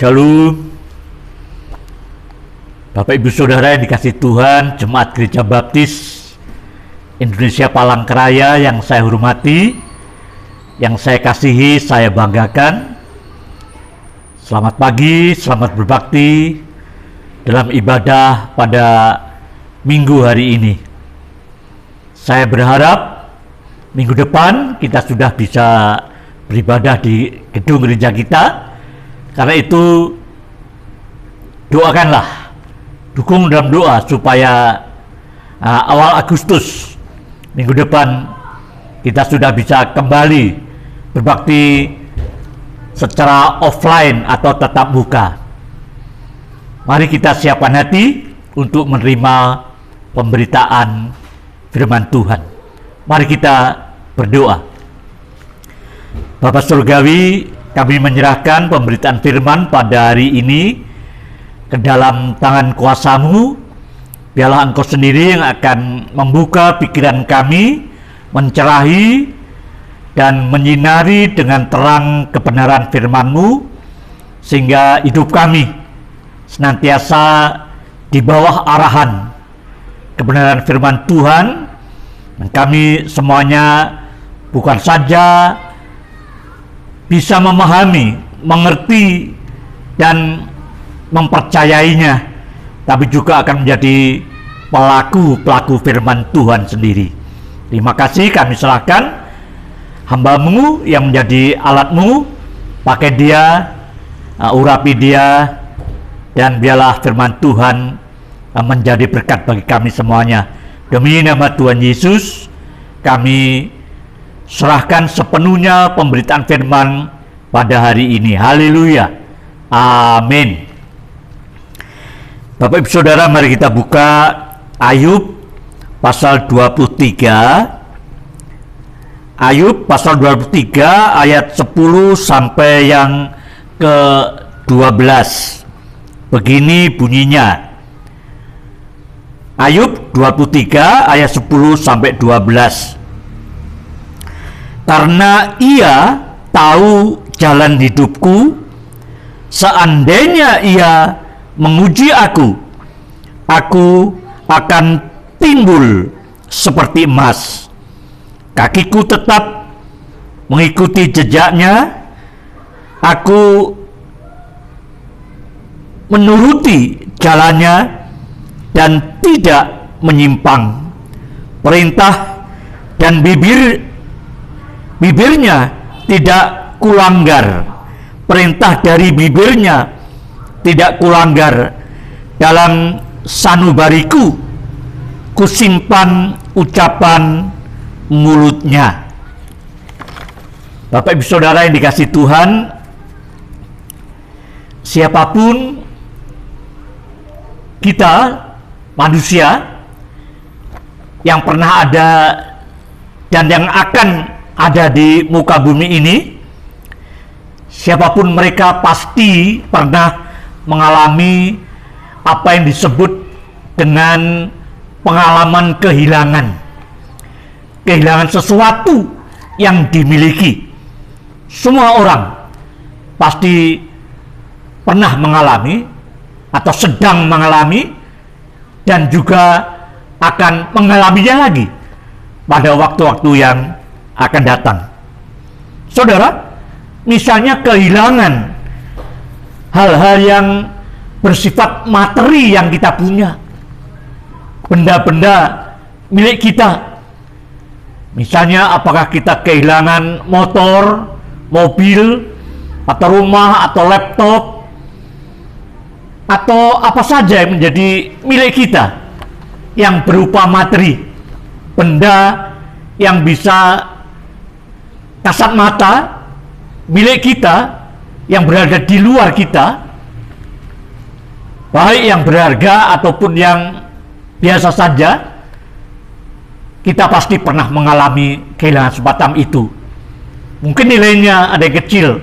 Shalom, Bapak Ibu Saudara yang dikasihi Tuhan, Jemaat Gereja Baptis Indonesia Palangkaraya yang saya hormati, yang saya kasihi, saya banggakan. Selamat pagi, selamat berbakti dalam ibadah pada minggu hari ini. Saya berharap minggu depan kita sudah bisa beribadah di gedung gereja kita. Karena itu doakanlah, dukung dalam doa supaya awal Agustus minggu depan kita sudah bisa kembali berbakti secara offline atau tatap muka. Mari kita siapkan hati untuk menerima pemberitaan firman Tuhan. Mari kita berdoa. Bapa Surgawi, kami menyerahkan pemberitaan firman pada hari ini ke dalam tangan kuasa-Mu. Biarlah Engkau sendiri yang akan membuka pikiran kami, mencerahi dan menyinari dengan terang kebenaran firman-Mu, sehingga hidup kami senantiasa di bawah arahan kebenaran firman Tuhan, dan kami semuanya bukan saja bisa memahami, mengerti, dan mempercayainya, tapi juga akan menjadi pelaku firman Tuhan sendiri. Terima kasih, kami serahkan hamba-Mu yang menjadi alat-Mu. Pakai dia, urapi dia, dan biarlah firman Tuhan menjadi berkat bagi kami semuanya. Demi nama Tuhan Yesus, kami serahkan sepenuhnya pemberitaan firman pada hari ini. Haleluya. Amin. Bapak Ibu Saudara, mari kita buka Ayub pasal 23. Ayub pasal 23 ayat 10 sampai yang ke-12. Begini bunyinya. Ayub 23 ayat 10 sampai 12. Karena ia tahu jalan hidupku, seandainya ia menguji aku akan timbul seperti emas. Kakiku tetap mengikuti jejaknya, aku menuruti jalannya dan tidak menyimpang. Perintah dan bibirnya tidak kulanggar. Perintah dari bibirnya tidak kulanggar. Dalam sanubariku kusimpan ucapan mulutnya. Bapak Ibu Saudara yang dikasihi Tuhan, siapapun kita manusia yang pernah ada dan yang akan ada di muka bumi ini, siapapun mereka pasti pernah mengalami apa yang disebut dengan pengalaman kehilangan sesuatu yang dimiliki. Semua orang pasti pernah mengalami atau sedang mengalami dan juga akan mengalaminya lagi pada waktu-waktu yang akan datang. Saudara, misalnya kehilangan hal-hal yang bersifat materi yang kita punya, benda-benda milik kita. Misalnya apakah kita kehilangan motor, mobil, atau rumah, atau laptop, atau apa saja yang menjadi milik kita yang berupa materi, benda yang bisa kasat mata milik kita yang berada di luar kita, baik yang berharga ataupun yang biasa saja. Kita pasti pernah mengalami kehilangan semacam itu. Mungkin nilainya ada yang kecil,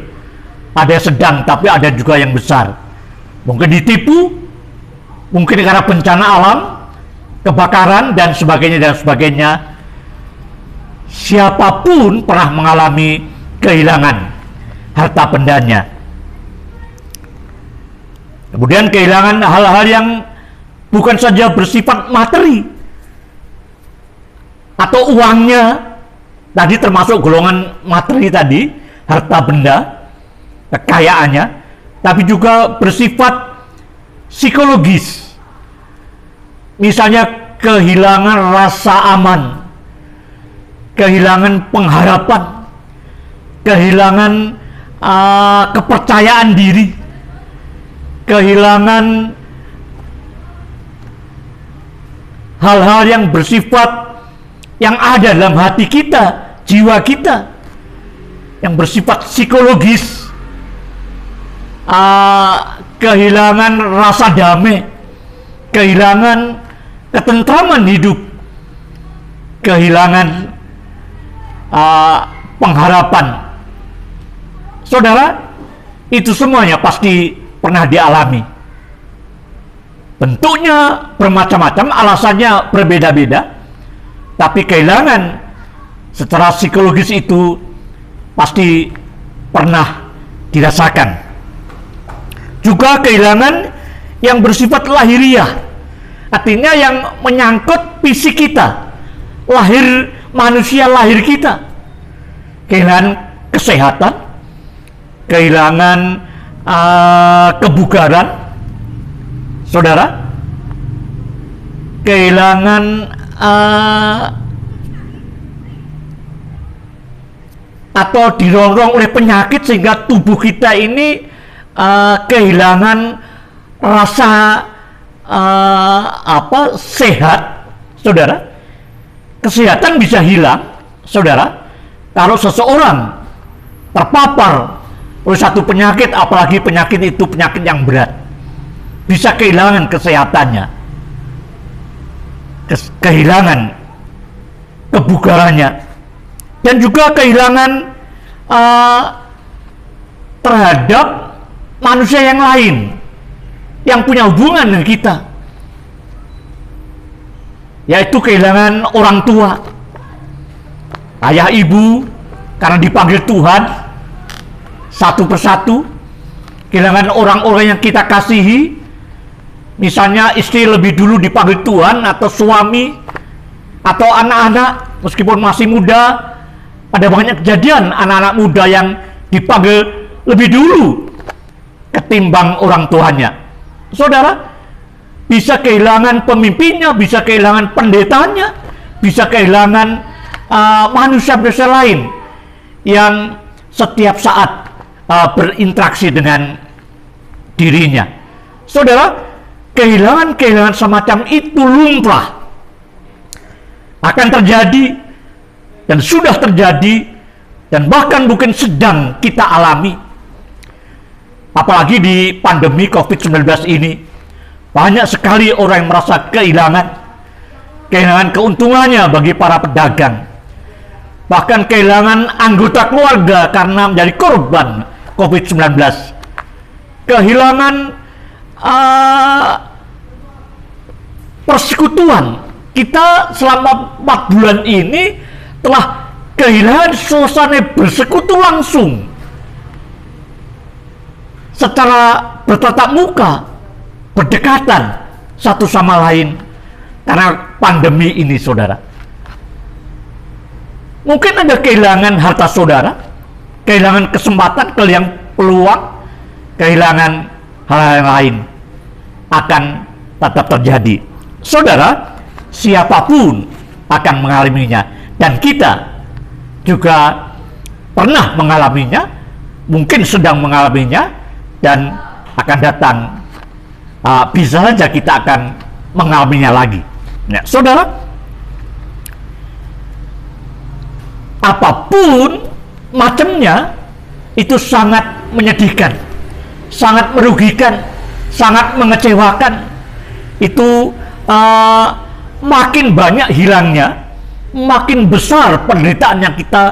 ada yang sedang, tapi ada juga yang besar. Mungkin ditipu, mungkin karena bencana alam, kebakaran dan sebagainya. Siapapun pernah mengalami kehilangan harta bendanya. Kemudian kehilangan hal-hal yang bukan saja bersifat materi atau uangnya, tadi termasuk golongan materi tadi, harta benda, kekayaannya, tapi juga bersifat psikologis. Misalnya kehilangan rasa aman, kehilangan pengharapan, kehilangan kepercayaan diri, kehilangan hal-hal yang bersifat yang ada dalam hati kita, jiwa kita, yang bersifat psikologis, kehilangan rasa damai, kehilangan ketentraman hidup, kehilangan pengharapan. Saudara, itu semuanya pasti pernah dialami. Bentuknya bermacam-macam, alasannya berbeda-beda, tapi kehilangan secara psikologis itu pasti pernah dirasakan. Juga kehilangan yang bersifat lahiriah, artinya yang menyangkut fisik kita, lahir manusia, lahir kita. Kehilangan kesehatan, kehilangan kebugaran, saudara, kehilangan atau dirongrong oleh penyakit sehingga tubuh kita ini kehilangan rasa sehat, saudara. Kesehatan bisa hilang, saudara, kalau seseorang terpapar oleh satu penyakit, apalagi penyakit itu penyakit yang berat, bisa kehilangan kesehatannya, kehilangan kebugarannya, dan juga kehilangan terhadap manusia yang lain yang punya hubungan dengan kita, yaitu kehilangan orang tua, ayah ibu, karena dipanggil Tuhan satu persatu, kehilangan orang-orang yang kita kasihi, misalnya istri lebih dulu dipanggil Tuhan, atau suami, atau anak-anak meskipun masih muda. Ada banyak kejadian anak-anak muda yang dipanggil lebih dulu ketimbang orang tuanya. Saudara, bisa kehilangan pemimpinnya, bisa kehilangan pendetanya, bisa kehilangan manusia-manusia lain yang setiap saat berinteraksi dengan dirinya. Saudara, kehilangan semacam itu lumrah, akan terjadi dan sudah terjadi, dan bahkan mungkin sedang kita alami. Apalagi di pandemi COVID-19 ini, banyak sekali orang yang merasa kehilangan keuntungannya bagi para pedagang, bahkan kehilangan anggota keluarga karena menjadi korban COVID-19, kehilangan persekutuan. Kita selama 4 bulan ini telah kehilangan suasana bersekutu langsung secara bertatap muka, berdekatan satu sama lain karena pandemi ini, saudara. Mungkin ada kehilangan harta saudara, kehilangan kesempatan, kehilangan peluang, kehilangan hal yang lain akan tetap terjadi. Saudara, siapapun akan mengalaminya, dan kita juga pernah mengalaminya, mungkin sedang mengalaminya, dan akan datang, bisa saja kita akan mengalaminya lagi. Nah, saudara, apapun macamnya itu sangat menyedihkan, sangat merugikan, sangat mengecewakan. Itu makin banyak hilangnya, makin besar penderitaan yang kita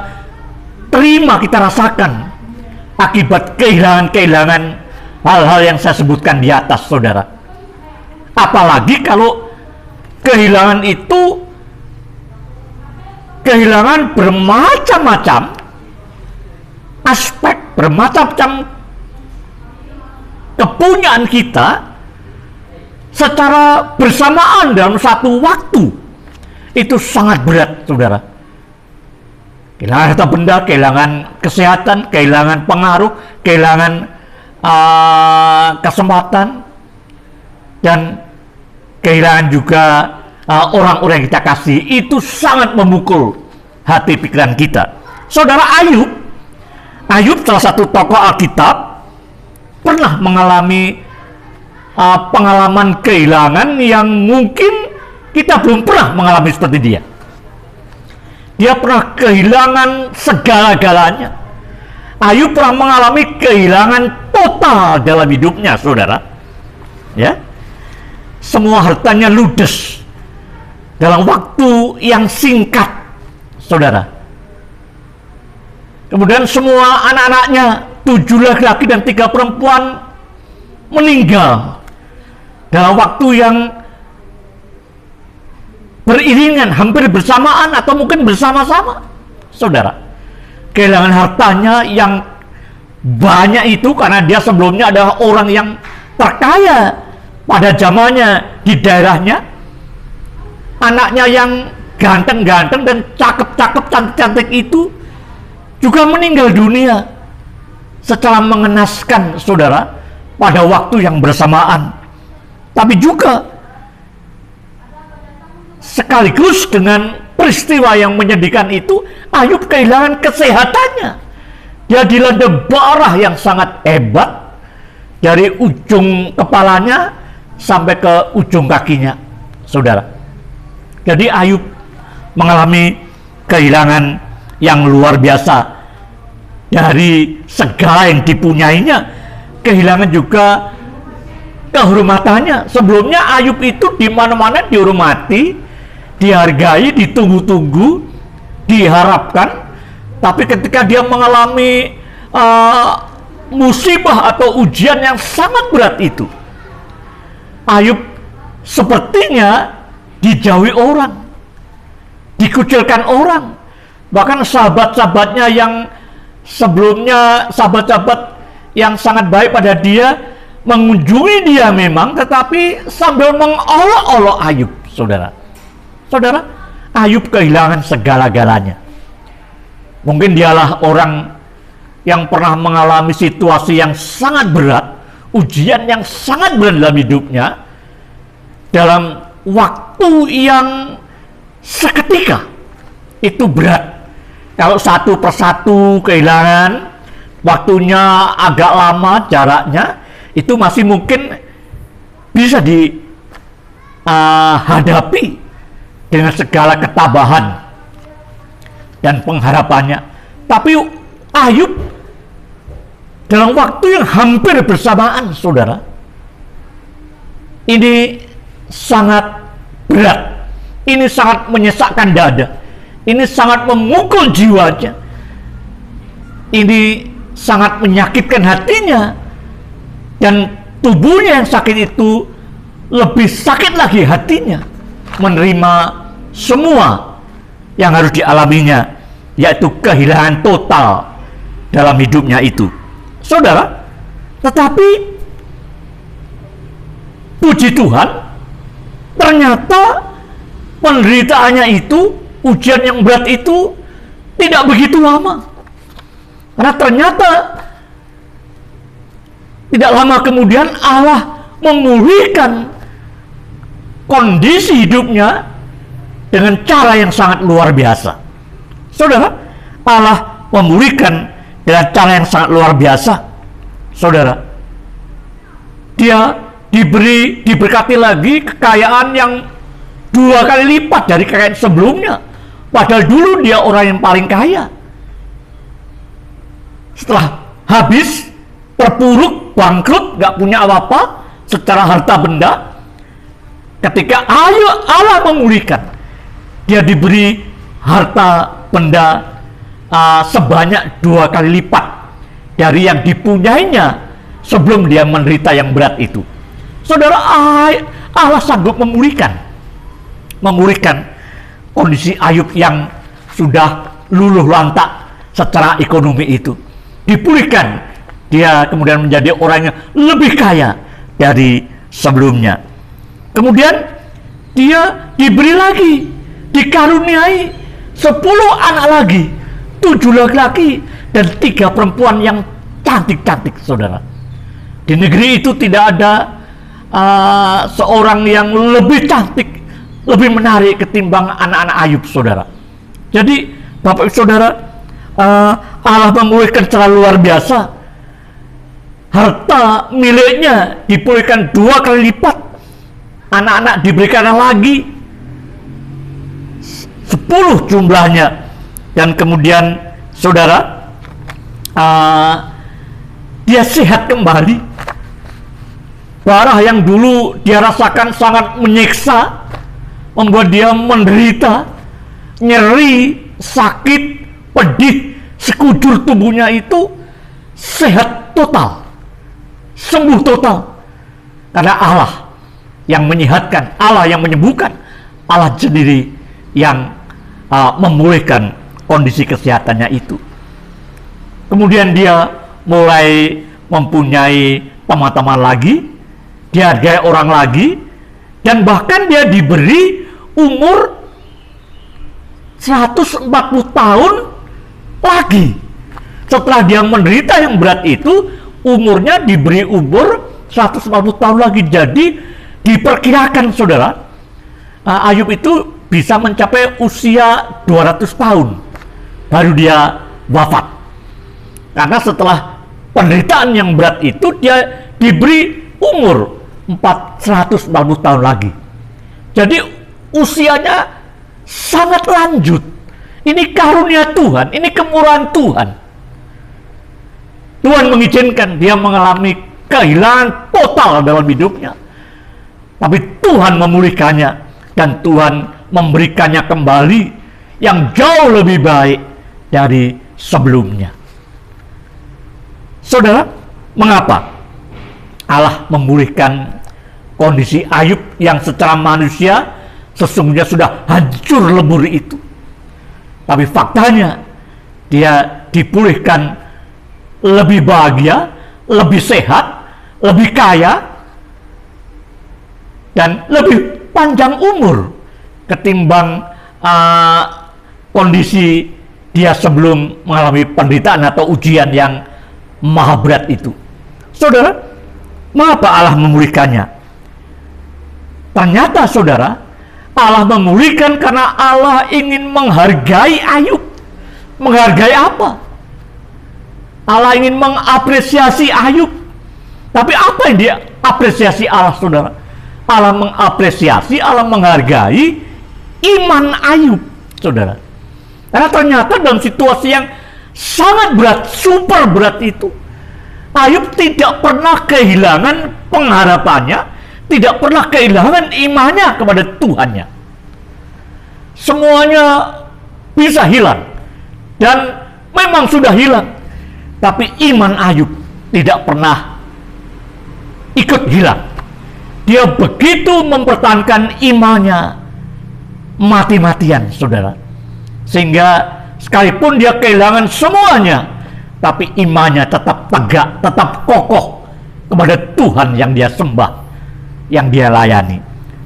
terima, kita rasakan akibat kehilangan hal-hal yang saya sebutkan di atas, saudara. Apalagi kalau kehilangan itu kehilangan bermacam-macam aspek, bermacam-macam kepunyaan kita secara bersamaan dalam satu waktu, itu sangat berat, saudara. Kehilangan harta benda, kehilangan kesehatan, kehilangan pengaruh, kehilangan kesempatan, dan kehilangan juga orang-orang yang kita kasih. Itu sangat memukul hati pikiran kita. Saudara, Ayub salah satu tokoh Alkitab, pernah mengalami pengalaman kehilangan yang mungkin kita belum pernah mengalami seperti dia. Dia pernah kehilangan segala-galanya. Ayub pernah mengalami kehilangan total dalam hidupnya, saudara. Ya, semua hartanya ludes dalam waktu yang singkat, saudara. Kemudian semua anak-anaknya, 7 laki-laki dan 3 perempuan, meninggal dalam waktu yang beriringan, hampir bersamaan atau mungkin bersama-sama, saudara. Kehilangan hartanya yang banyak itu karena dia sebelumnya adalah orang yang terkaya pada zamannya di daerahnya. Anaknya yang ganteng-ganteng dan cakep-cakep, cantik-cantik itu juga meninggal dunia secara mengenaskan, saudara, pada waktu yang bersamaan. Tapi juga sekaligus dengan peristiwa yang menyedihkan itu, Ayub kehilangan kesehatannya. Dia dilanda barah yang sangat hebat dari ujung kepalanya sampai ke ujung kakinya, saudara. Jadi Ayub mengalami kehilangan yang luar biasa dari segala yang dipunyainya. Kehilangan juga kehormatannya. Sebelumnya Ayub itu di mana-mana dihormati, dihargai, ditunggu-tunggu, diharapkan. Tapi ketika dia mengalami musibah atau ujian yang sangat berat itu, Ayub sepertinya dijauhi orang, dikucilkan orang. Bahkan sahabat-sahabatnya yang sebelumnya sahabat-sahabat yang sangat baik pada dia mengunjungi dia memang, tetapi sambil mengolok-olok Ayub, saudara. Saudara, Ayub kehilangan segala-galanya. Mungkin dialah orang yang pernah mengalami situasi yang sangat berat, ujian yang sangat berat dalam hidupnya, dalam waktu yang seketika. Itu berat. Kalau satu persatu kehilangan, waktunya agak lama jaraknya, itu masih mungkin bisa dihadapi dengan segala ketabahan dan pengharapannya. Tapi Ayub dalam waktu yang hampir bersamaan, saudara, ini sangat berat, ini sangat menyesakkan dada, ini sangat memukul jiwanya, ini sangat menyakitkan hatinya, dan tubuhnya yang sakit itu lebih sakit lagi hatinya menerima semua yang harus dialaminya, yaitu kehilangan total dalam hidupnya itu, saudara. Tetapi puji Tuhan, ternyata penderitaannya itu, ujian yang berat itu tidak begitu lama. Karena ternyata tidak lama kemudian Allah memulihkan kondisi hidupnya dengan cara yang sangat luar biasa. Saudara, Allah memulihkan dengan cara yang sangat luar biasa. Saudara, dia diberkati lagi kekayaan yang 2 kali lipat dari kekayaan sebelumnya. Padahal dulu dia orang yang paling kaya. Setelah habis, terpuruk, bangkrut, gak punya apa-apa secara harta benda, ketika Allah memulihkan, dia diberi harta benda sebanyak 2 kali lipat dari yang dipunyainya sebelum dia menderita yang berat itu. Saudara, Allah sanggup memulihkan kondisi Ayub yang sudah luluh lantak secara ekonomi itu. Dipulihkan dia kemudian menjadi orang yang lebih kaya dari sebelumnya. Kemudian dia diberi lagi, dikaruniai 10 anak lagi, 7 laki-laki dan 3 perempuan yang cantik-cantik, saudara. Di negeri itu tidak ada seorang yang lebih cantik, lebih menarik ketimbang anak-anak Ayub, saudara. Jadi Bapak Ibu Saudara, Allah memulihkan secara luar biasa. Harta miliknya dipulihkan 2 kali lipat. Anak-anak diberikan lagi 10 jumlahnya. Dan kemudian saudara, dia sehat kembali. Darah yang dulu dia rasakan sangat menyiksa, membuat dia menderita, nyeri, sakit, pedih, sekujur tubuhnya itu sehat total, sembuh total. Karena Allah yang menyehatkan, Allah yang menyembuhkan, Allah sendiri yang memulihkan kondisi kesehatannya itu. Kemudian dia mulai mempunyai teman-teman lagi, dihargai orang lagi, dan bahkan dia diberi umur 140 tahun lagi. Setelah dia menderita yang berat itu, umurnya diberi umur 140 tahun lagi. Jadi diperkirakan saudara, Ayub itu bisa mencapai usia 200 tahun baru dia wafat. Karena setelah penderitaan yang berat itu, dia diberi umur 140 tahun lagi. Jadi usianya sangat lanjut. Ini karunia Tuhan, ini kemurahan Tuhan. Tuhan mengizinkan dia mengalami kehilangan total dalam hidupnya, tapi Tuhan memulihkannya dan Tuhan memberikannya kembali yang jauh lebih baik dari sebelumnya. Saudara, mengapa Allah memulihkan kondisi Ayub yang secara manusia sesungguhnya sudah hancur lebur itu? Tapi faktanya dia dipulihkan lebih bahagia, lebih sehat, lebih kaya, dan lebih panjang umur ketimbang kondisi dia sebelum mengalami penderitaan atau ujian yang maha berat itu. Saudara, mengapa Allah memulihkannya? Ternyata saudara, Allah memulihkan karena Allah ingin menghargai Ayub. Menghargai apa? Allah ingin mengapresiasi Ayub. Tapi apa yang dia apresiasi Allah, saudara? Allah mengapresiasi, Allah menghargai iman Ayub, saudara. Karena ternyata dalam situasi yang sangat berat, super berat itu, Ayub tidak pernah kehilangan pengharapannya, tidak pernah kehilangan imannya kepada Tuhannya. Semuanya bisa hilang, dan memang sudah hilang, tapi iman Ayub tidak pernah ikut hilang. Dia begitu mempertahankan imannya mati-matian, saudara, sehingga sekalipun dia kehilangan semuanya, tapi imannya tetap tegak, tetap kokoh kepada Tuhan yang dia sembah, yang dia layani.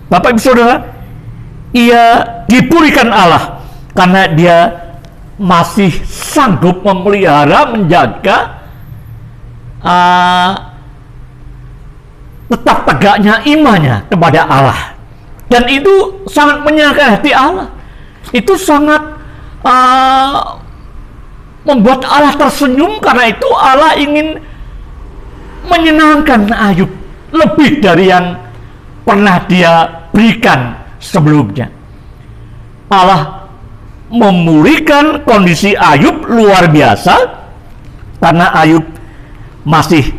Bapak Ibu Saudara, ia dipulihkan Allah karena dia masih sanggup memelihara, menjaga tetap tegaknya imannya kepada Allah. Dan itu sangat menyenangkan hati Allah. Itu sangat membuat Allah tersenyum, karena itu Allah ingin menyenangkan Ayub lebih dari yang pernah dia berikan sebelumnya. Allah memulihkan kondisi Ayub luar biasa karena Ayub masih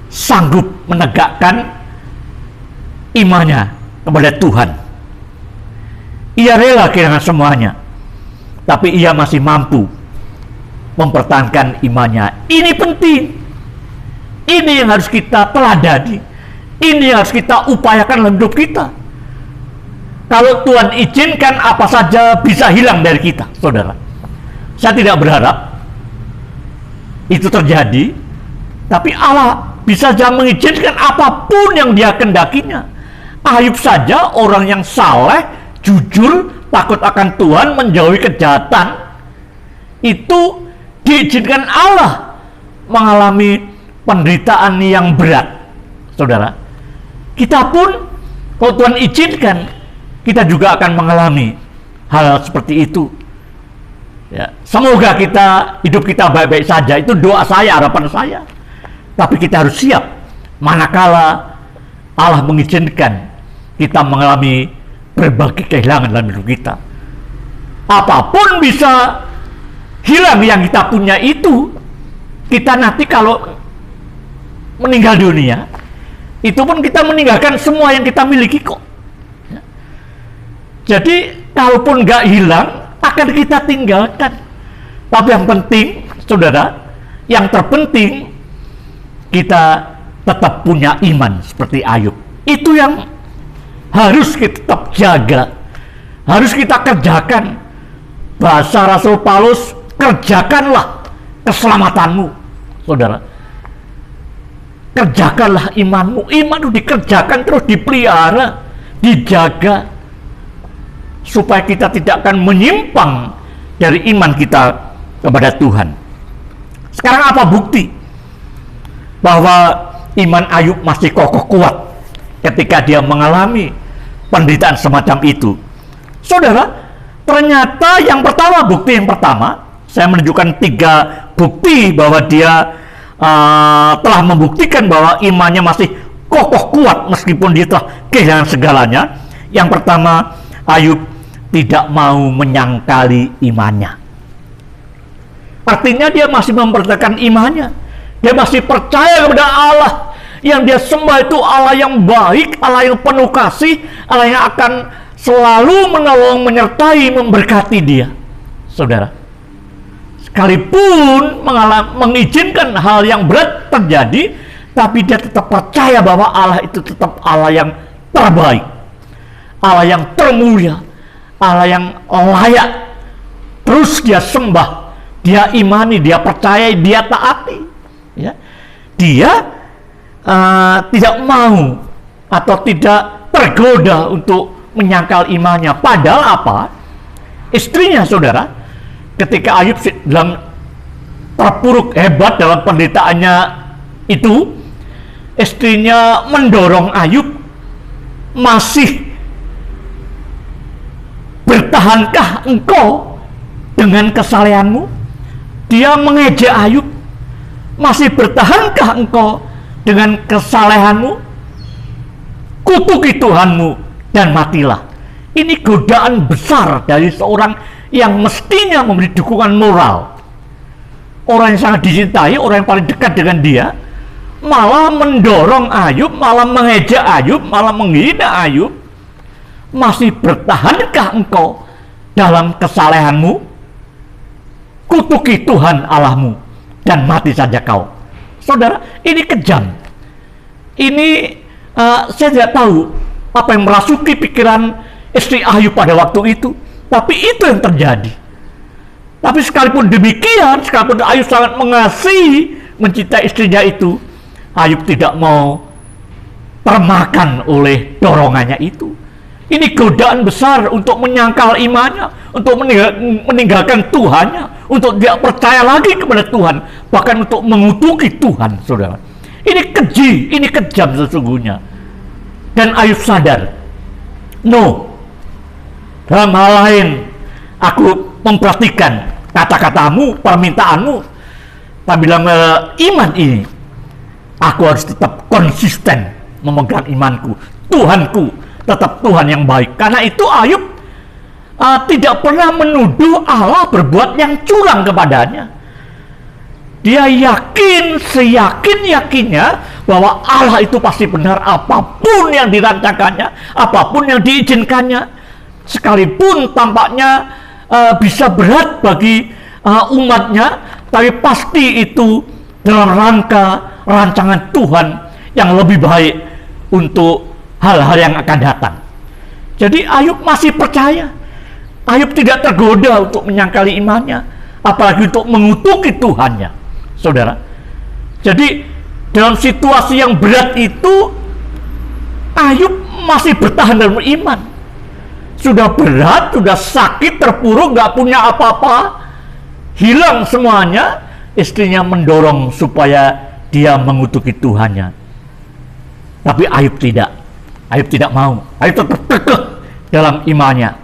sanggup menegakkan imannya kepada Tuhan. Ia rela kehilangan semuanya, tapi ia masih mampu mempertahankan imannya. Ini penting. Ini yang harus kita teladani. Ini yang harus kita upayakan dalam hidup kita. Kalau Tuhan izinkan, apa saja bisa hilang dari kita, saudara. Saya tidak berharap itu terjadi, Tapi Allah bisa saja mengizinkan apapun yang dia kendakinya. Ayub saja orang yang saleh, jujur, takut akan Tuhan, menjauhi kejahatan, itu diizinkan Allah mengalami penderitaan yang berat. Saudara, kita pun kalau Tuhan izinkan, kita juga akan mengalami hal seperti itu. Ya, semoga hidup kita baik-baik saja. Itu doa saya, harapan saya. Tapi kita harus siap manakala Allah mengizinkan kita mengalami berbagai kehilangan dalam hidup kita. Apapun bisa hilang yang kita punya itu. Kita nanti kalau meninggal dunia, itu pun kita meninggalkan semua yang kita miliki kok. Jadi kalaupun nggak hilang, akan kita tinggalkan. Tapi yang penting, saudara, yang terpenting kita tetap punya iman seperti Ayub. Itu yang harus kita tetap jaga, harus kita kerjakan. Bahasa Rasul Paulus, kerjakanlah keselamatanmu, saudara. Kerjakanlah imanmu. Iman itu dikerjakan terus, dipelihara, dijaga, supaya kita tidak akan menyimpang dari iman kita kepada Tuhan. Sekarang apa bukti bahwa iman Ayub masih kokoh kuat ketika dia mengalami penderitaan semacam itu? Saudara, ternyata bukti yang pertama, saya menunjukkan 3 bukti bahwa dia telah membuktikan bahwa imannya masih kokoh kuat meskipun dia telah kehilangan segalanya. Yang pertama, Ayub tidak mau menyangkali imannya. Artinya dia masih mempertahankan imannya. Dia masih percaya kepada Allah. Yang dia sembah itu Allah yang baik, Allah yang penuh kasih, Allah yang akan selalu menolong, menyertai, memberkati dia. Saudara, sekalipun mengizinkan hal yang berat terjadi, tapi dia tetap percaya bahwa Allah itu tetap Allah yang terbaik, Allah yang termulia, Allah yang layak. Terus dia sembah, dia imani, dia percaya, dia taati. Ya. Dia tidak mau atau tidak tergoda untuk menyangkal imannya. Padahal apa? Istrinya, saudara, ketika Ayub sedang terpuruk hebat dalam penderitaannya itu, istrinya mendorong Ayub, masih bertahankah engkau dengan kesalehanmu? Dia mengejek Ayub, masih bertahankah engkau dengan kesalehanmu? Kutuki Tuhanmu dan matilah. Ini godaan besar dari seorang yang mestinya memberi dukungan moral. Orang yang sangat dicintai, orang yang paling dekat dengan dia, malah mendorong Ayub, malah mengejek Ayub, malah menghina Ayub. Masih bertahankah engkau dalam kesalehanmu? Kutuki Tuhan Allahmu dan mati saja kau. Saudara, ini kejam. Ini saya tidak tahu apa yang merasuki pikiran istri Ayub pada waktu itu, tapi itu yang terjadi. Tapi sekalipun demikian, sekalipun Ayub sangat mengasihi, mencintai istrinya itu, Ayub tidak mau termakan oleh dorongannya itu. Ini godaan besar untuk menyangkal imannya, untuk meninggalkan Tuhannya, untuk tidak percaya lagi kepada Tuhan, bahkan untuk mengutuki Tuhan, saudara. Ini keji, ini kejam sesungguhnya. Dan Ayub sadar, dalam hal lain, aku memperhatikan kata-katamu, permintaanmu, tapi dalam iman ini, aku harus tetap konsisten memegang imanku. Tuhanku tetap Tuhan yang baik. Karena itu Ayub tidak pernah menuduh Allah berbuat yang curang kepadanya. Dia yakin, seyakin-yakinnya bahwa Allah itu pasti benar apapun yang dirancangkannya, apapun yang diizinkannya. Sekalipun tampaknya bisa berat bagi umatnya, tapi pasti itu dalam rangka rancangan Tuhan yang lebih baik untuk hal-hal yang akan datang. Jadi Ayub masih percaya. Ayub tidak tergoda untuk menyangkali imannya, apalagi untuk mengutuki Tuhannya, saudara. Jadi dalam situasi yang berat itu Ayub masih bertahan dalam iman. Sudah berat, sudah sakit, terpuruk, gak punya apa-apa, hilang semuanya. Istrinya mendorong supaya dia mengutuki Tuhannya, tapi Ayub tidak. Ayub tidak mau. Ayub tetap kekeh dalam imannya,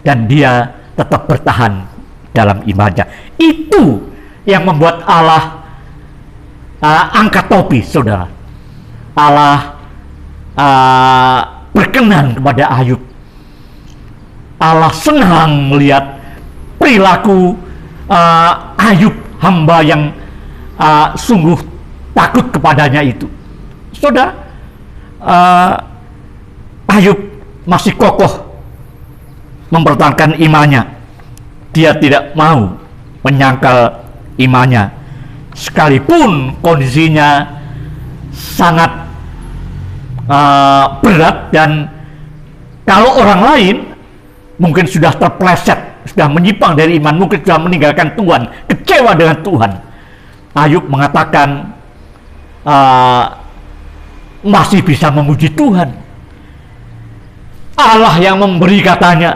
dan dia tetap bertahan dalam imannya. Itu yang membuat Allah angkat topi, saudara. Allah berkenan kepada Ayub. Allah senang melihat perilaku Ayub, hamba yang sungguh takut kepadanya itu. Saudara, Ayub masih kokoh mempertahankan imannya. Dia tidak mau menyangkal imannya, sekalipun kondisinya sangat berat, dan kalau orang lain mungkin sudah terpleset, sudah menyimpang dari iman, mungkin sudah meninggalkan Tuhan, kecewa dengan Tuhan. Ayub mengatakan masih bisa memuji Tuhan. Allah yang memberi, katanya,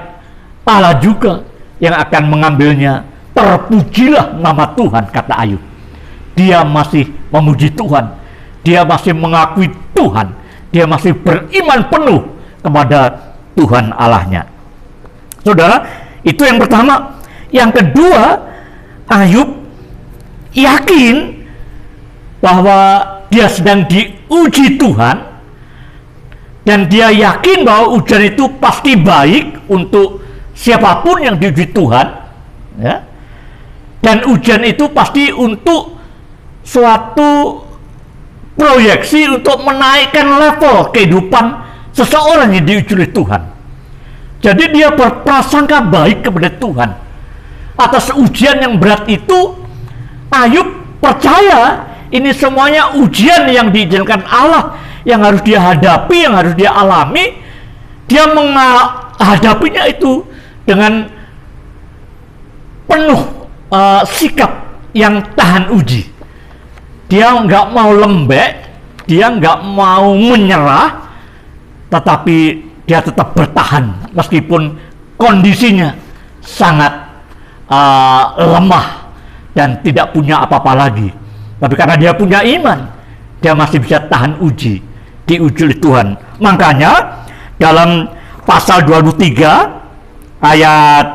Allah juga yang akan mengambilnya. Terpujilah nama Tuhan, kata Ayub. Dia masih memuji Tuhan, dia masih mengakui Tuhan, dia masih beriman penuh kepada Tuhan Allahnya. Saudara, itu yang pertama. Yang kedua, Ayub yakin bahwa dia sedang diuji Tuhan, dan dia yakin bahwa ujian itu pasti baik untuk siapapun yang diuji Tuhan, ya. Dan ujian itu pasti untuk suatu proyeksi untuk menaikkan level kehidupan seseorang yang diuji oleh Tuhan. Jadi dia berprasangka baik kepada Tuhan. Atas ujian yang berat itu, Ayub percaya ini semuanya ujian yang diizinkan Allah, yang harus dia hadapi, yang harus dia alami. Dia menghadapinya itu dengan penuh sikap yang tahan uji. Dia nggak mau lembek, dia nggak mau menyerah, tetapi dia tetap bertahan meskipun kondisinya sangat lemah dan tidak punya apa-apa lagi. Tapi karena dia punya iman, dia masih bisa tahan uji, diuji oleh Tuhan. Makanya dalam pasal 23 ayat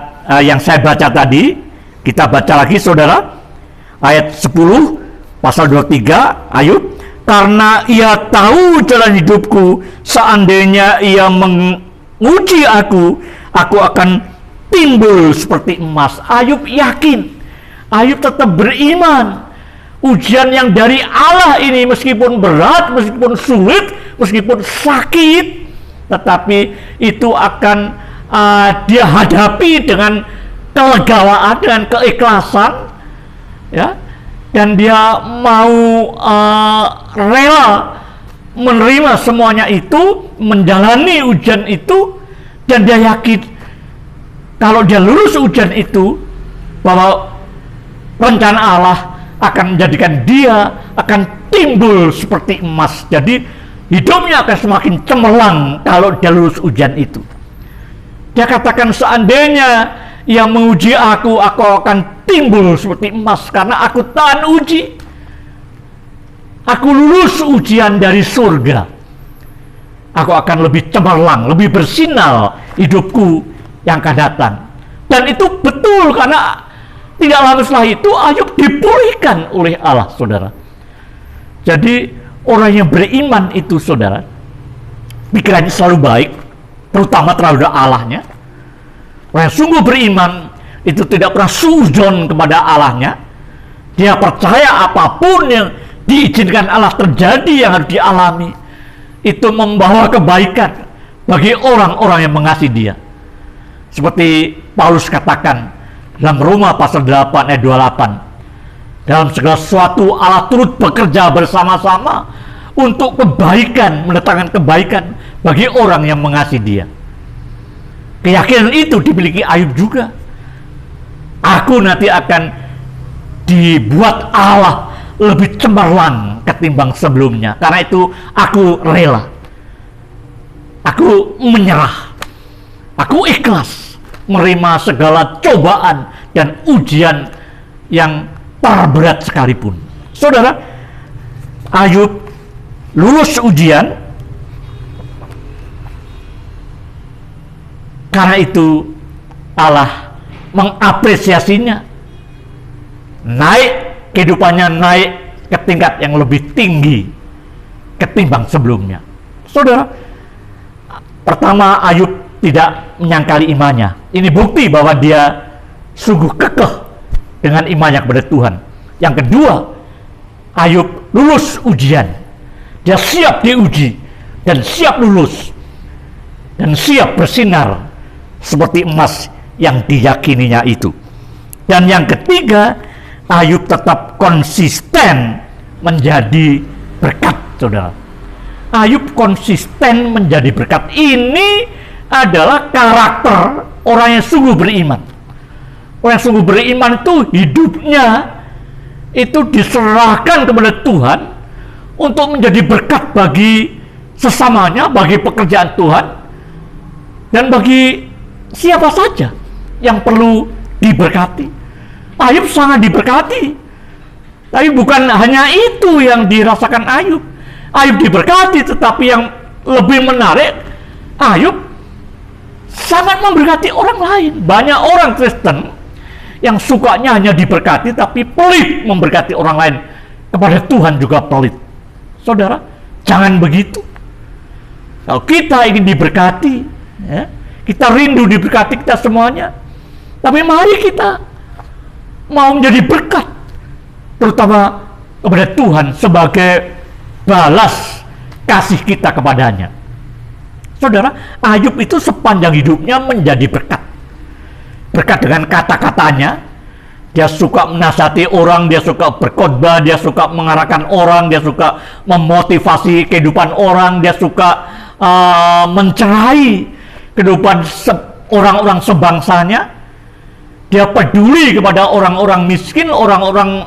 yang saya baca tadi, kita baca lagi, saudara, ayat 10 pasal 23 Ayub. Karena ia tahu jalan hidupku, seandainya ia menguji aku akan timbul seperti emas. Ayub yakin, Ayub tetap beriman. Ujian yang dari Allah ini, meskipun berat, meskipun sulit, meskipun sakit, tetapi itu akan dia hadapi dengan kelegawaan, dengan keikhlasan, ya. Dan dia mau rela menerima semuanya itu, menjalani ujian itu, dan dia yakin kalau dia lulus ujian itu, bahwa rencana Allah akan menjadikan dia akan timbul seperti emas. Jadi hidupnya akan semakin cemerlang kalau dia lulus ujian itu. Dia katakan, seandainya yang menguji aku akan timbul seperti emas, karena aku tahan uji. Aku lulus ujian dari surga. Aku akan lebih cemerlang, lebih bersinar hidupku yang akan datang. Dan itu betul, karena tidak lama setelah itu Ayub dipulihkan oleh Allah, saudara. Jadi orang yang beriman itu, saudara, pikirannya selalu baik, terutama terhadap Allahnya. Orang yang sungguh beriman itu tidak pernah suudzon kepada Allahnya. Dia percaya apapun yang diizinkan Allah terjadi, yang harus dialami, itu membawa kebaikan bagi orang-orang yang mengasihi dia. Seperti Paulus katakan dalam Roma pasal 8 ayat 28, dalam segala sesuatu Allah turut bekerja bersama-sama untuk kebaikan, mendatangkan kebaikan bagi orang yang mengasihi dia. Keyakinan itu dimiliki Ayub juga. Aku nanti akan dibuat Allah lebih cemerlang ketimbang sebelumnya. Karena itu aku rela, aku menyerah, aku ikhlas menerima segala cobaan dan ujian yang terberat sekalipun. Saudara, Ayub lulus ujian. Karena itu Allah mengapresiasinya, naik kehidupannya, naik ke tingkat yang lebih tinggi ketimbang sebelumnya. Saudara, pertama, Ayub tidak menyangkali imannya. Ini bukti bahwa dia sungguh kekeh dengan imannya kepada Tuhan. Yang kedua, Ayub lulus ujian. Dia siap diuji dan siap lulus dan siap bersinar seperti emas yang diyakininya itu. Dan yang ketiga, Ayub tetap konsisten menjadi berkat, saudara. Ayub konsisten menjadi berkat. Ini adalah karakter orang yang sungguh beriman. Orang yang sungguh beriman itu hidupnya itu diserahkan kepada Tuhan untuk menjadi berkat bagi sesamanya, bagi pekerjaan Tuhan, dan bagi siapa saja yang perlu diberkati. Ayub sangat diberkati. Tapi bukan hanya itu yang dirasakan Ayub. Ayub diberkati, tetapi yang lebih menarik, Ayub sangat memberkati orang lain. Banyak orang Kristen yang sukanya hanya diberkati, tapi pelit memberkati orang lain. Kepada Tuhan juga pelit. Saudara, jangan begitu. Kalau kita ingin diberkati, ya, kita rindu diberkati kita semuanya. Tapi mari kita mau menjadi berkat, terutama kepada Tuhan sebagai balas kasih kita kepadanya. Saudara, Ayub itu sepanjang hidupnya menjadi berkat. Berkat dengan kata-katanya. Dia suka menasihati orang, dia suka berkhotbah, dia suka mengarahkan orang, dia suka memotivasi kehidupan orang, dia suka mencerai kehidupan orang-orang sebangsanya. Dia peduli kepada orang-orang miskin, orang-orang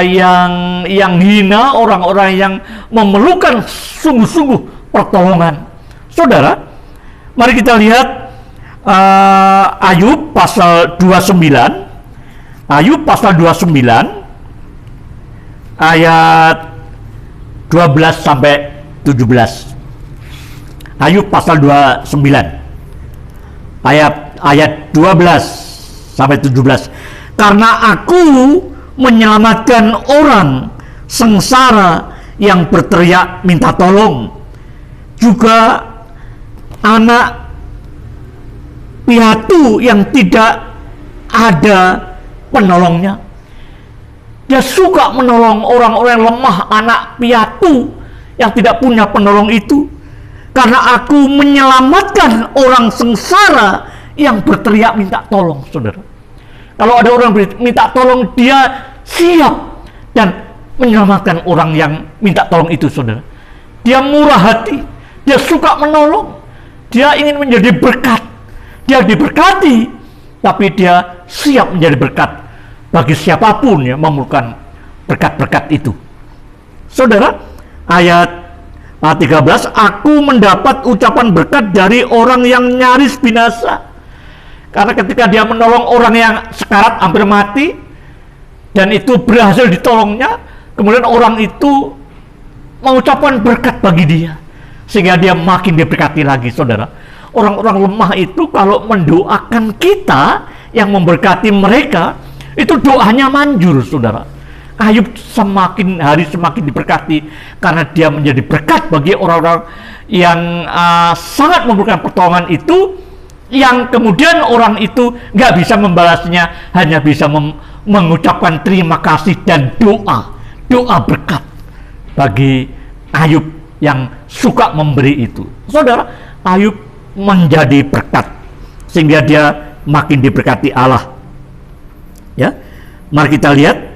yang hina, orang-orang yang memerlukan sungguh-sungguh pertolongan. Saudara, mari kita lihat Ayub pasal 29. Ayub pasal 29 ayat 12 sampai 17. Ayub pasal 29 ayat 12 sampai 17. Karena aku menyelamatkan orang sengsara yang berteriak minta tolong, juga anak piatu yang tidak ada penolongnya. Dia suka menolong orang-orang lemah, anak piatu yang tidak punya penolong itu. Karena aku menyelamatkan orang sengsara yang berteriak minta tolong, saudara. Kalau ada orang minta tolong, dia siap dan menyelamatkan orang yang minta tolong itu, saudara. Dia murah hati, dia suka menolong, dia ingin menjadi berkat. Dia diberkati, tapi dia siap menjadi berkat bagi siapapun yang memerlukan berkat-berkat itu. Saudara, ayat 13, aku mendapat ucapan berkat dari orang yang nyaris binasa. Karena ketika dia menolong orang yang sekarat hampir mati, dan itu berhasil ditolongnya, kemudian orang itu mengucapkan berkat bagi dia, sehingga dia makin diberkati lagi, saudara. Orang-orang lemah itu kalau mendoakan kita yang memberkati mereka, itu doanya manjur, saudara. Ayub semakin hari semakin diberkati karena dia menjadi berkat bagi orang-orang yang sangat memerlukan pertolongan itu, yang kemudian orang itu nggak bisa membalasnya, hanya bisa mengucapkan terima kasih dan doa berkat bagi Ayub yang suka memberi itu. Saudara, Ayub menjadi berkat sehingga dia makin diberkati Allah. Ya, mari kita lihat.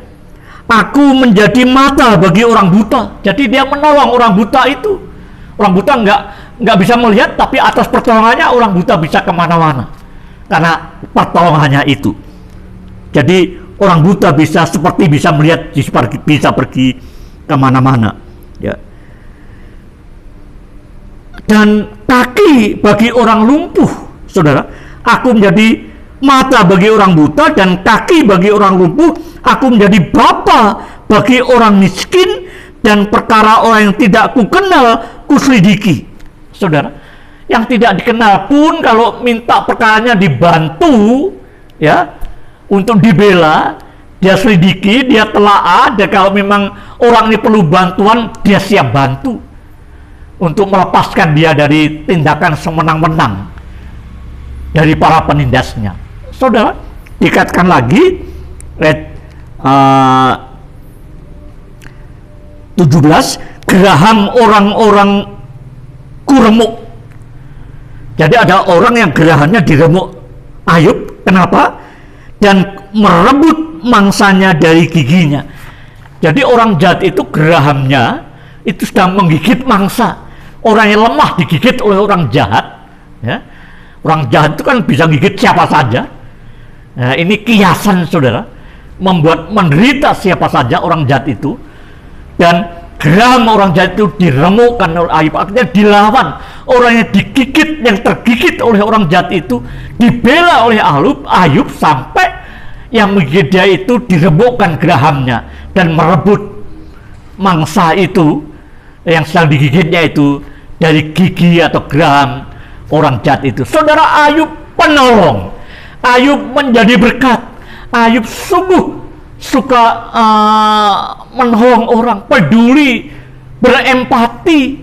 Aku menjadi mata bagi orang buta. Jadi dia menolong orang buta itu. Orang buta nggak bisa melihat, tapi atas pertolongannya orang buta bisa kemana-mana karena pertolongannya itu. Jadi orang buta bisa melihat, bisa pergi kemana-mana, ya. Dan kaki bagi orang lumpuh, saudara, aku menjadi mata bagi orang buta, dan kaki bagi orang lumpuh, aku menjadi bapa bagi orang miskin, dan perkara orang yang tidak kukenal kuselidiki. Saudara, yang tidak dikenal pun kalau minta perkaranya dibantu, ya, untuk dibela, dia selidiki, dia telaah, dan kalau memang orang ini perlu bantuan, dia siap bantu untuk melepaskan dia dari tindakan semenang-menang dari para penindasnya. Saudara, dikatakan lagi ayat 17, geraham orang-orang kuremuk. Jadi ada orang yang gerahannya diremuk Ayub. Kenapa? Dan merebut mangsanya dari giginya. Jadi orang jahat itu gerahamnya itu sedang menggigit mangsa. Orang yang lemah digigit oleh orang jahat, ya. Orang jahat itu kan bisa gigit siapa saja. Nah, ini kiasan, saudara, membuat menderita siapa saja orang jahat itu. Dan geraham orang jahat itu diremukkan oleh Ayub, artinya dilawan. Orang yang digigit, yang tergigit oleh orang jahat itu dibela oleh Ayub sampai yang menggigit dia itu diremukkan gerahamnya dan merebut mangsa itu yang sedang digigitnya itu dari gigi atau geraham orang jahat itu. Saudara, Ayub penolong, Ayub menjadi berkat. Ayub sungguh suka menolong orang, peduli, berempati,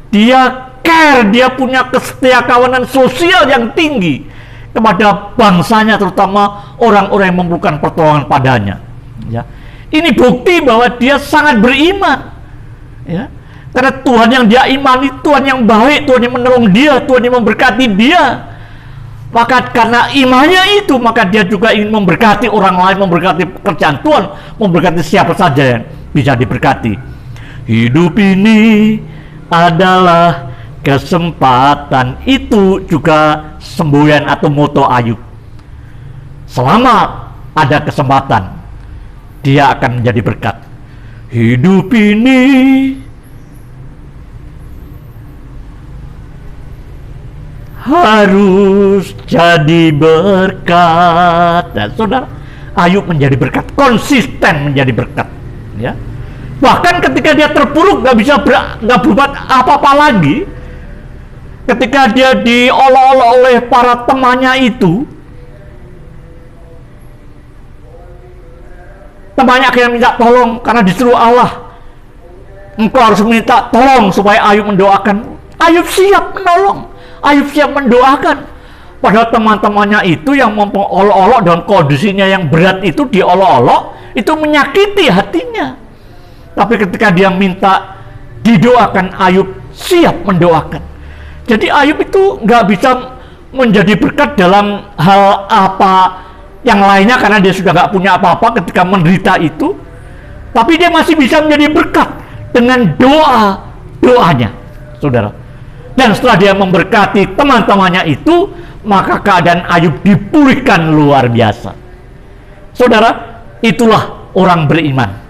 dia care, dia punya kesetiakawanan sosial yang tinggi kepada bangsanya, terutama orang-orang yang memerlukan pertolongan padanya, ya. Ini bukti bahwa dia sangat beriman, ya. Karena Tuhan yang dia imani, Tuhan yang baik, Tuhan yang menolong dia, Tuhan yang memberkati dia. Maka karena imannya itu, maka dia juga ingin memberkati orang lain, memberkati pekerjaan Tuhan, memberkati siapa saja yang bisa diberkati. Hidup ini adalah kesempatan, itu juga semboyan atau moto Ayub. Selama ada kesempatan, dia akan menjadi berkat. Hidup ini harus jadi berkat. Dan saudara, Ayub menjadi berkat, konsisten menjadi berkat, ya. Bahkan ketika dia terpuruk, nggak berbuat apa-apa lagi, ketika dia diolok-olok oleh para temannya itu, temannya akhirnya minta tolong karena disuruh Allah, engkau harus minta tolong supaya Ayub mendoakan. Ayub siap menolong, Ayub siap mendoakan. Padahal teman-temannya itu yang memolok-olok dalam kondisinya yang berat itu, diolok-olok, itu menyakiti hatinya. Tapi ketika dia minta didoakan, Ayub siap mendoakan. Jadi Ayub itu nggak bisa menjadi berkat dalam hal apa yang lainnya karena dia sudah nggak punya apa-apa ketika menderita itu. Tapi dia masih bisa menjadi berkat dengan doanya, saudara. Dan setelah dia memberkati teman-temannya itu, maka keadaan Ayub dipulihkan luar biasa. Saudara, itulah orang beriman.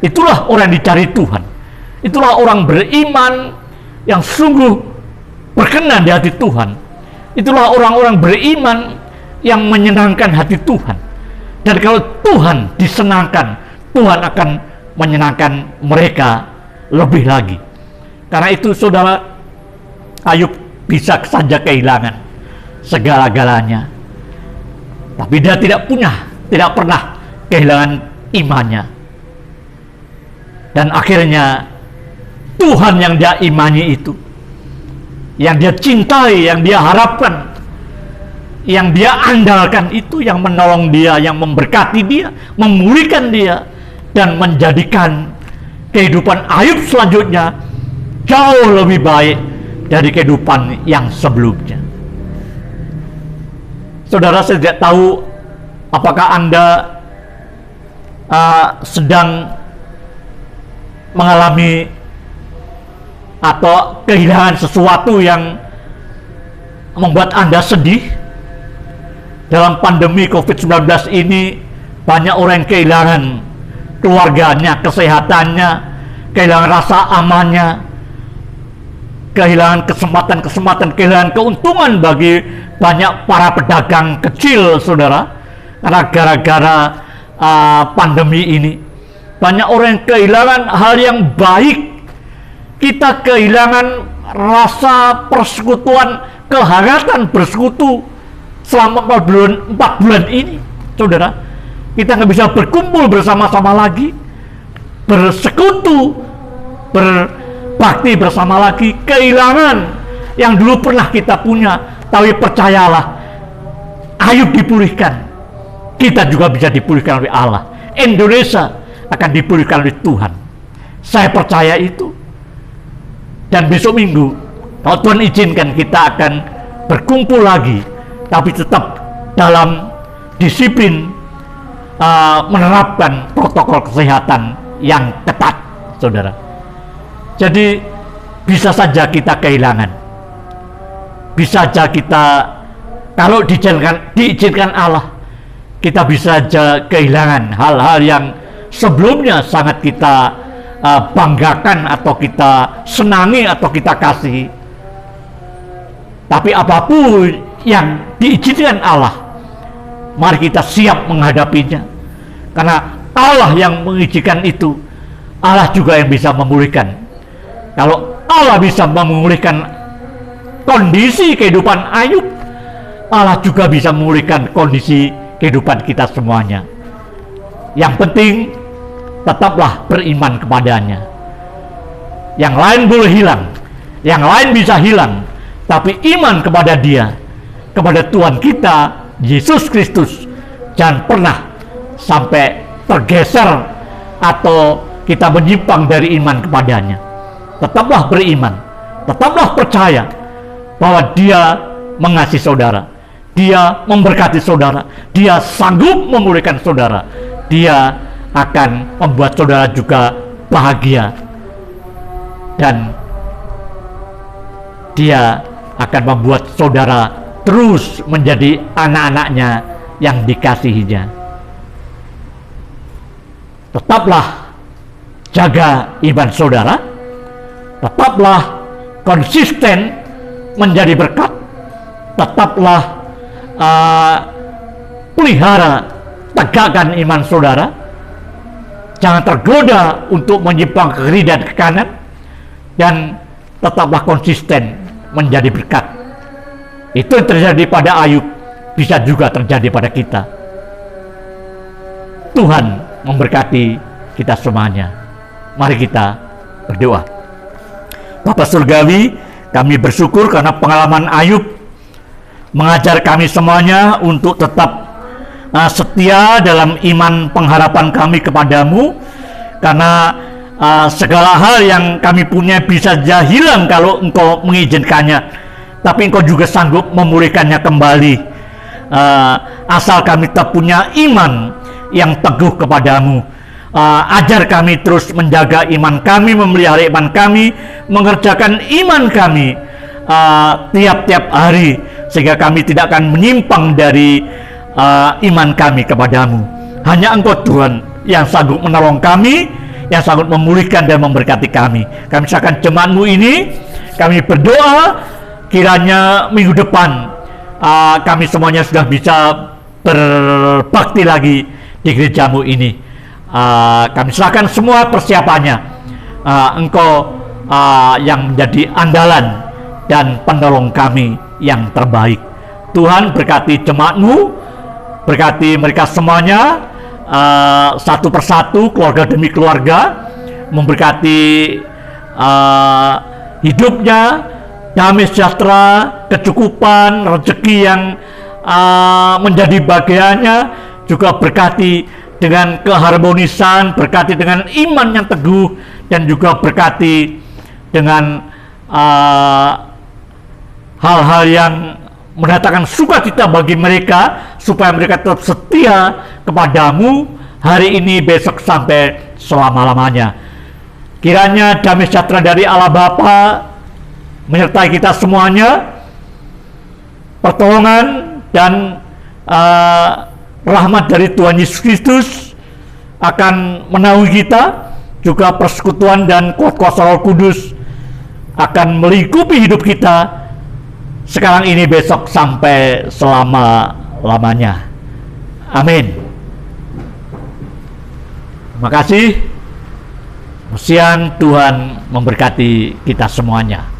Itulah orang yang dicari Tuhan. Itulah orang beriman yang sungguh berkenan di hati Tuhan. Itulah orang-orang beriman yang menyenangkan hati Tuhan. Dan kalau Tuhan disenangkan, Tuhan akan menyenangkan mereka lebih lagi. Karena itu, saudara, Ayub bisa saja kehilangan segala-galanya, tapi dia tidak pernah kehilangan imannya. Dan akhirnya Tuhan yang dia imani itu, yang dia cintai, yang dia harapkan, yang dia andalkan itu, yang menolong dia, yang memberkati dia, memulihkan dia, dan menjadikan kehidupan Ayub selanjutnya jauh lebih baik dari kehidupan yang sebelumnya. Saudara, saya tidak tahu apakah Anda sedang mengalami atau kehilangan sesuatu yang membuat Anda sedih. Dalam pandemi COVID-19 ini, banyak orang yang kehilangan keluarganya, kesehatannya, kehilangan rasa amannya, kehilangan kesempatan-kesempatan, kehilangan keuntungan bagi banyak para pedagang kecil, saudara, karena gara-gara pandemi ini. Banyak orang yang kehilangan hal yang baik. Kita kehilangan rasa persekutuan, kehangatan bersekutu selama 4 bulan ini, saudara. Kita nggak bisa berkumpul bersama-sama lagi, bersekutu, berbakti bersama lagi. Kehilangan yang dulu pernah kita punya. Tapi percayalah, Ayub dipulihkan, kita juga bisa dipulihkan oleh Allah. Indonesia akan dipulihkan oleh Tuhan. Saya percaya itu. Dan besok minggu, kalau Tuhan izinkan, kita akan berkumpul lagi, tapi tetap dalam disiplin, menerapkan protokol kesehatan yang ketat, saudara. Jadi bisa saja kita kehilangan, bisa saja kita, kalau diizinkan Allah, kita bisa saja kehilangan hal-hal yang sebelumnya sangat kita banggakan, atau kita senangi, atau kita kasihi. Tapi apapun yang diizinkan Allah, mari kita siap menghadapinya, karena Allah yang mengizinkan itu, Allah juga yang bisa memulihkan. Kalau Allah bisa memulihkan kondisi kehidupan Ayub, Allah juga bisa memulihkan kondisi kehidupan kita semuanya. Yang penting, tetaplah beriman kepadanya. Yang lain boleh hilang, yang lain bisa hilang, tapi iman kepada Dia, kepada Tuhan kita Yesus Kristus, jangan pernah sampai tergeser atau kita menyimpang dari iman kepadanya. Tetaplah beriman, tetaplah percaya bahwa Dia mengasihi saudara, Dia memberkati saudara, Dia sanggup memulihkan saudara, Dia akan membuat saudara juga bahagia, dan Dia akan membuat saudara terus menjadi anak-anaknya yang dikasihinya. Tetaplah jaga iman saudara, tetaplah konsisten menjadi berkat, tetaplah pelihara, tegakkan iman saudara. Jangan tergoda untuk menyimpang ke kiri dan ke kanan, dan tetaplah konsisten menjadi berkat. Itu yang terjadi pada Ayub, bisa juga terjadi pada kita. Tuhan memberkati kita semuanya. Mari kita berdoa. Bapa Surgawi, kami bersyukur karena pengalaman Ayub mengajar kami semuanya untuk tetap setia dalam iman pengharapan kami kepadamu, karena segala hal yang kami punya bisa saja hilang kalau Engkau mengizinkannya, tapi Engkau juga sanggup memulihkannya kembali, asal kami tetap punya iman yang teguh kepadamu. Ajar kami terus menjaga iman kami, memelihara iman kami, mengerjakan iman kami tiap-tiap hari, sehingga kami tidak akan menyimpang dari iman kami kepadamu. Hanya Engkau Tuhan yang sanggup menolong kami, yang sanggup memulihkan dan memberkati kami. Kami serahkan jemaat-Mu ini, kami berdoa kiranya minggu depan kami semuanya sudah bisa berbakti lagi di gereja-Mu ini. Kami serahkan semua persiapannya. Engkau yang menjadi andalan dan penolong kami yang terbaik. Tuhan berkati jemaat-Mu, berkati mereka semuanya, satu persatu, keluarga demi keluarga, memberkati hidupnya, damai sejahtera, kecukupan, rezeki yang menjadi bagiannya, juga berkati dengan keharmonisan, berkati dengan iman yang teguh, dan juga berkati dengan hal-hal yang mendatangkan sukacita bagi mereka, supaya mereka tetap setia kepadamu hari ini, besok, sampai selama-lamanya. Kiranya damai sejahtera dari Allah Bapa menyertai kita semuanya, pertolongan dan rahmat dari Tuhan Yesus Kristus akan menaungi kita, juga persekutuan dan kuat kuasa Roh Kudus akan melingkupi hidup kita sekarang ini, besok, sampai selama-lamanya. Amin. Terima kasih. Tuhan memberkati kita semuanya.